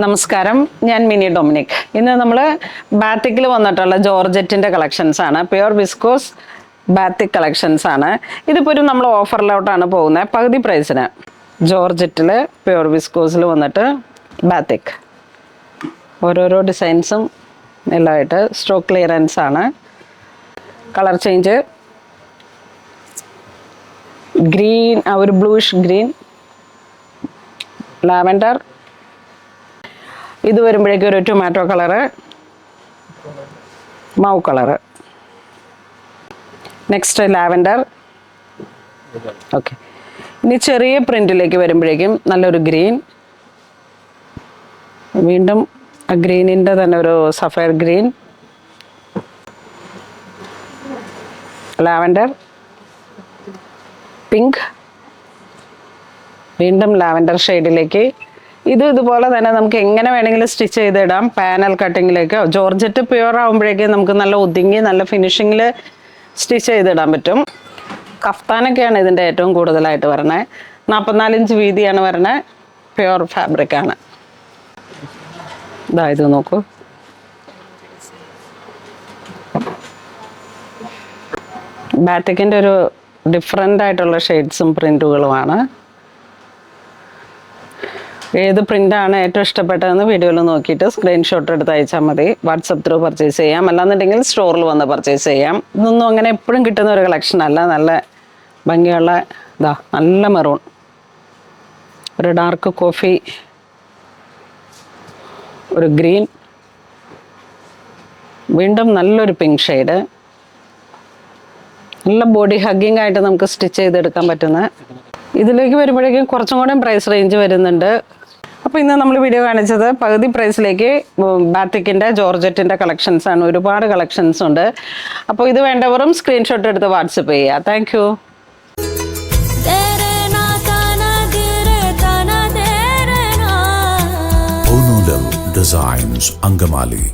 നമസ്കാരം, ഞാൻ mini Dominic. ഇന്ന് നമ്മൾ ബാത്തിക്കിൽ വന്നിട്ടുള്ള ജോർജറ്റിൻ്റെ കളക്ഷൻസ് ആണ്. പ്യുർ വിസ്കോസ് ബാത്തിക് കളക്ഷൻസ് ആണ്. ഇതിപ്പോൾ ഒരു നമ്മൾ ഓഫറിലോട്ടാണ് പോകുന്നത്, പകുതി പ്രൈസിന്. ജോർജറ്റിൽ പ്യുർ വിസ്കോസിൽ വന്നിട്ട് ബാത്തിക് ഓരോരോ ഡിസൈൻസും എല്ലാമായിട്ട് സ്റ്റോക്ക് ക്ലിയറൻസ് ആണ്. കളർ ചേഞ്ച് ഗ്രീൻ, ഒരു ബ്ലൂയിഷ് ഗ്രീൻ, ലാവൻഡർ, ഇത് വരുമ്പോഴേക്കും ഒരു tomato colour, mauve colour, next lavender. Okay, ഇനി ചെറിയ പ്രിന്റിലേക്ക് വരുമ്പോഴേക്കും നല്ലൊരു ഗ്രീൻ, വീണ്ടും ആ ഗ്രീനിൻ്റെ തന്നെ ഒരു സഫയർ ഗ്രീൻ, ലാവൻഡർ, പിങ്ക്, വീണ്ടും ലാവൻഡർ ഷെയ്ഡിലേക്ക്. ഇതുപോലെ തന്നെ നമുക്ക് എങ്ങനെ വേണമെങ്കിലും സ്റ്റിച്ച് ചെയ്തിടാം. പാനൽ കട്ടിങ്ങിലേക്ക് ജോർജറ്റ് പ്യുവർ ആകുമ്പോഴേക്കും നമുക്ക് നല്ല ഒതുങ്ങി നല്ല ഫിനിഷിങ്ങിൽ സ്റ്റിച്ച് ചെയ്തിടാൻ പറ്റും. കഫ്താനൊക്കെയാണ് ഇതിൻ്റെ ഏറ്റവും കൂടുതലായിട്ട് വരണേ. 44 ഇഞ്ച് വീതിയാണ് വരണേ. പ്യുവർ ഫാബ്രിക്കാണ്. ഇത് നോക്കൂ, ബാത്തിക്കിൻ്റെ ഒരു ഡിഫറെൻ്റ് ആയിട്ടുള്ള ഷെയ്ഡ്സും പ്രിൻറ്റുകളുമാണ്. ഏത് പ്രിൻ്റാണ് ഏറ്റവും ഇഷ്ടപ്പെട്ടതെന്ന് വീഡിയോയിൽ നോക്കിയിട്ട് സ്ക്രീൻഷോട്ട് എടുത്ത് അയച്ചാൽ മതി. വാട്സപ്പ് ത്രൂ പർച്ചേസ് ചെയ്യാം, അല്ലാന്നുണ്ടെങ്കിൽ സ്റ്റോറിൽ വന്ന് പർച്ചേസ് ചെയ്യാം. ഇതൊന്നും അങ്ങനെ എപ്പോഴും കിട്ടുന്ന ഒരു കളക്ഷൻ അല്ല. നല്ല ഭംഗിയുള്ള നല്ല മെറൂൺ, ഒരു ഡാർക്ക് കോഫി, ഒരു ഗ്രീൻ, വീണ്ടും നല്ലൊരു പിങ്ക് ഷെയ്ഡ്. നല്ല ബോഡി ഹഗ്ഗിങ് ആയിട്ട് നമുക്ക് സ്റ്റിച്ച് ചെയ്തെടുക്കാൻ പറ്റുന്ന. ഇതിലേക്ക് വരുമ്പോഴേക്കും കുറച്ചും കൂടെ പ്രൈസ് റേഞ്ച് വരുന്നുണ്ട്. അപ്പോൾ ഇന്ന് നമ്മൾ വീഡിയോ കാണിച്ചത് പകുതി പ്രൈസിലേക്ക് ബാത്തിക്കിൻ്റെ ജോർജറ്റിൻ്റെ കളക്ഷൻസ് ആണ്. ഒരുപാട് കളക്ഷൻസ് ഉണ്ട്. അപ്പോൾ ഇത് വേണ്ടവരും സ്ക്രീൻഷോട്ട് എടുത്ത് വാട്സപ്പ് ചെയ്യുക. Thank you. ഡിസൈൻസ് അങ്കമാലി.